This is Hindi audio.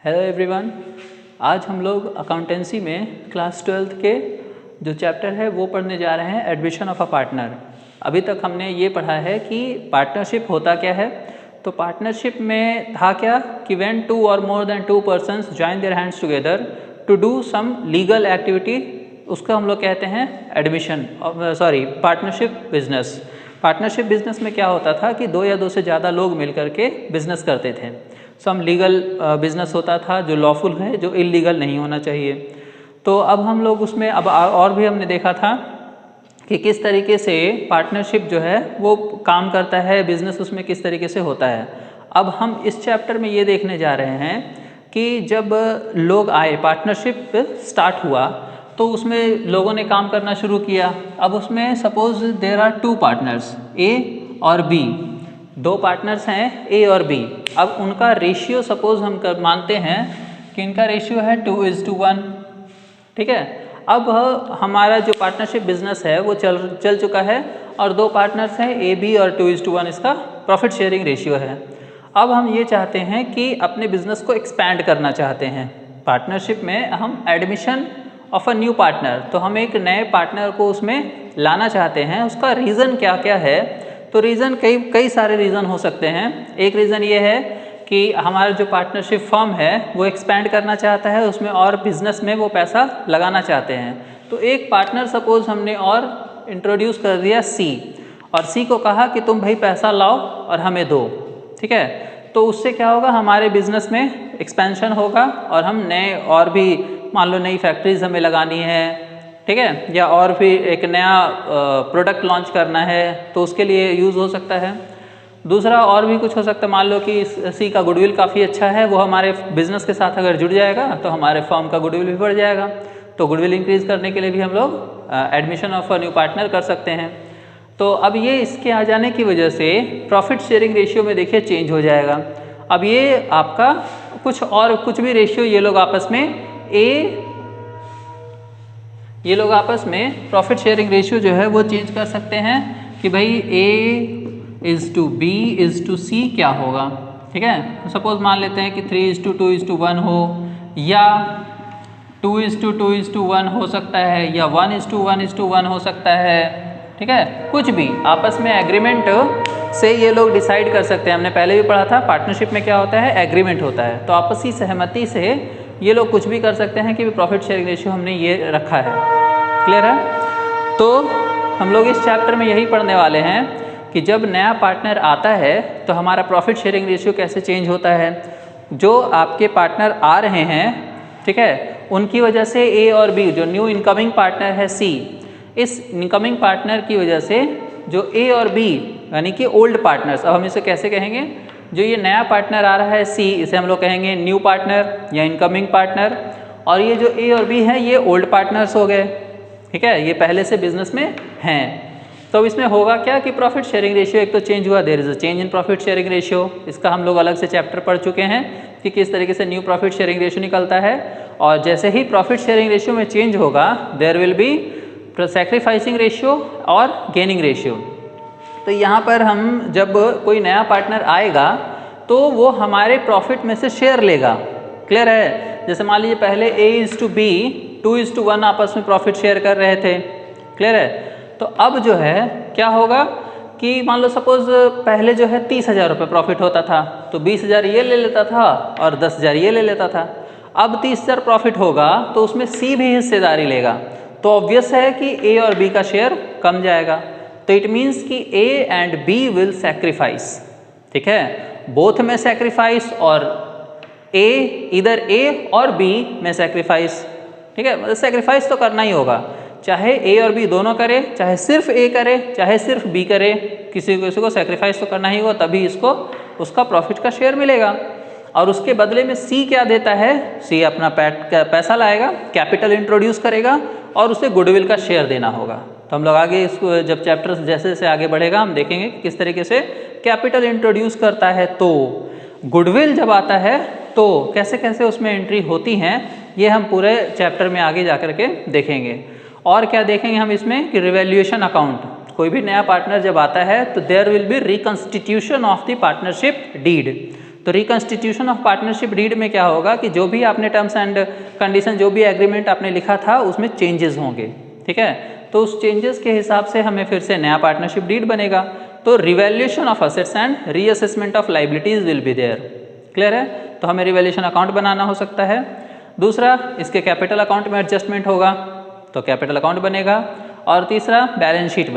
Hello everyone. आज हम लोग अकाउंटेंसी में क्लास 12th के जो चैप्टर है वो पढ़ने जा रहे हैं, एडमिशन ऑफ अ पार्टनर। अभी तक हमने ये पढ़ा है कि पार्टनरशिप होता क्या है। तो पार्टनरशिप में था क्या कि व्हेन 2 और more than 2 persons join their hands together to do some legal activity, उसको हम लोग कहते हैं admission partnership business. Partnership business में क्या होता था कि 2 या 2 से ज़्यादा लोग मिलकर के बिजनेस करते थे। सम लीगल बिजनेस होता था जो लॉफुल है, जो इलीगल नहीं होना चाहिए। तो अब हम लोग उसमें अब और भी हमने देखा था कि किस तरीके से पार्टनरशिप जो है वो काम करता है, बिजनेस उसमें किस तरीके से होता है। अब हम इस चैप्टर में ये देखने जा रहे हैं कि जब लोग आए, पार्टनरशिप स्टार्ट हुआ तो उसमें लोगों ने काम करना शुरू किया। अब उसमें suppose there are 2 partners A और बी, 2 पार्टनर्स हैं ए और बी। अब उनका रेशियो सपोज हम मानते हैं कि इनका रेशियो है 2:1, ठीक है। अब हमारा जो पार्टनरशिप बिजनेस है वो चल चुका है और 2 पार्टनर्स हैं ए बी और 2:1 इसका प्रॉफिट शेयरिंग रेशियो है। अब हम ये चाहते हैं कि अपने बिजनेस को एक्सपैंड करना चाहते हैं। पार्टनरशिप में हम admission of a new partner, तो हम एक नए पार्टनर को उसमें लाना चाहते हैं। उसका रीज़न क्या क्या है? तो रीज़न कई सारे रीज़न हो सकते हैं। एक रीज़न ये है कि हमारा जो पार्टनरशिप फर्म है वो एक्सपैंड करना चाहता है, उसमें और बिजनेस में वो पैसा लगाना चाहते हैं। तो एक पार्टनर सपोज हमने और इंट्रोड्यूस कर दिया सी, और सी को कहा कि तुम भाई पैसा लाओ और हमें दो, ठीक है। तो उससे क्या होगा, हमारे बिजनेस में एक्सपेंशन होगा और हम नए और भी मान लो नई फैक्ट्रीज हमें लगानी है, ठीक है, या और भी एक नया प्रोडक्ट लॉन्च करना है तो उसके लिए यूज़ हो सकता है। दूसरा और भी कुछ हो सकता है, मान लो कि सी का गुडविल काफ़ी अच्छा है, वो हमारे बिजनेस के साथ अगर जुड़ जाएगा तो हमारे फर्म का गुडविल भी बढ़ जाएगा। तो गुडविल इंक्रीज़ करने के लिए भी हम लोग admission of a new partner कर सकते हैं। तो अब ये इसके आ जाने की वजह से प्रॉफिट शेयरिंग रेशियो में देखिए चेंज हो जाएगा। अब ये आपका कुछ भी रेशियो ये लोग आपस में प्रॉफिट शेयरिंग रेशियो जो है वो चेंज कर सकते हैं कि भाई A:B:C क्या होगा, ठीक है। तो सपोज मान लेते हैं कि 3:2:1 हो, या 2:2:1 हो सकता है, या 1:1:1 हो सकता है, ठीक है। कुछ भी आपस में एग्रीमेंट से ये लोग डिसाइड कर सकते हैं। हमने पहले भी पढ़ा था पार्टनरशिप में क्या होता है, एग्रीमेंट होता है। तो आपसी सहमति से ये लोग कुछ भी कर सकते हैं कि प्रॉफिट शेयरिंग रेशियो हमने ये रखा है। क्लियर है? तो हम लोग इस चैप्टर में यही पढ़ने वाले हैं कि जब नया पार्टनर आता है तो हमारा प्रॉफिट शेयरिंग रेशियो कैसे चेंज होता है। जो आपके पार्टनर आ रहे हैं, ठीक है, उनकी वजह से ए और बी, जो न्यू इनकमिंग पार्टनर है सी, इस इनकमिंग पार्टनर की वजह से जो ए और बी यानी कि ओल्ड पार्टनर्स, अब हम इसे कैसे कहेंगे, जो ये नया पार्टनर आ रहा है सी, इसे हम लोग कहेंगे न्यू पार्टनर या इनकमिंग पार्टनर, और ये जो ए और बी हैं ये ओल्ड पार्टनर्स हो गए, ठीक है, ये पहले से बिजनेस में हैं। तो इसमें होगा क्या कि प्रॉफिट शेयरिंग रेशियो एक तो चेंज हुआ, there is a change in profit sharing ratio. इसका हम लोग अलग से चैप्टर पढ़ चुके हैं कि किस तरीके से न्यू प्रॉफिट शेयरिंग रेशियो निकलता है। और जैसे ही प्रॉफिट शेयरिंग रेशियो में चेंज होगा, there will be sacrificing ratio और गेनिंग रेशियो। तो यहाँ पर हम जब कोई नया पार्टनर आएगा तो वो हमारे प्रॉफिट में से शेयर लेगा। क्लियर है? जैसे मान लीजिए पहले A:B 2:1 आपस में प्रॉफिट शेयर कर रहे थे। क्लियर है? तो अब जो है क्या होगा कि मान लो सपोज पहले जो है 30,000 रुपये प्रॉफिट होता था, तो 20,000 ये ले लेता था और 10,000 ये ले लेता था। अब 30,000 प्रॉफिट होगा तो उसमें सी भी हिस्सेदारी लेगा, तो ऑब्वियस है कि ए और बी का शेयर कम जाएगा। तो इट मीन्स कि A and B will sacrifice, ठीक है, बोथ में सैक्रिफाइस, और इधर ए और बी में सैक्रिफाइस, ठीक है, मतलब सैक्रिफाइस तो करना ही होगा, चाहे ए और बी दोनों करे, चाहे सिर्फ ए करे, चाहे सिर्फ बी करे, किसी को सैक्रिफाइस तो करना ही होगा, तभी इसको उसका प्रॉफिट का शेयर मिलेगा। और उसके बदले में सी क्या देता है, सी अपना पैसा लाएगा, कैपिटल इंट्रोड्यूस करेगा और उसे गुडविल का शेयर देना होगा। तो हम लोग आगे इसको जब चैप्टर जैसे जैसे आगे बढ़ेगा हम देखेंगे कि किस तरीके से कैपिटल इंट्रोड्यूस करता है। तो गुडविल जब आता है तो कैसे कैसे उसमें एंट्री होती हैं, ये हम पूरे चैप्टर में आगे जाकर के देखेंगे। और क्या देखेंगे हम इसमें कि रिवैल्यूएशन अकाउंट, कोई भी नया पार्टनर जब आता है तो there will be reconstitution of the partnership deed. तो रिकंस्टिट्यूशन ऑफ पार्टनरशिप डीड में क्या होगा कि जो भी आपने टर्म्स एंड कंडीशन, जो भी एग्रीमेंट आपने लिखा था उसमें चेंजेस होंगे, ठीक है। तो उस चेंजेस के हिसाब से हमें फिर से नया पार्टनरशिप डीड बनेगा। तो revaluation of assets and reassessment of liabilities will be there. Clear है? तो हमें रिवैल्यूएशन अकाउंट बनाना हो सकता है। दूसरा, इसके कैपिटल अकाउंट में एडजस्टमेंट होगा तो कैपिटल अकाउंट बनेगा, और तीसरा बैलेंस शीट बनेगा।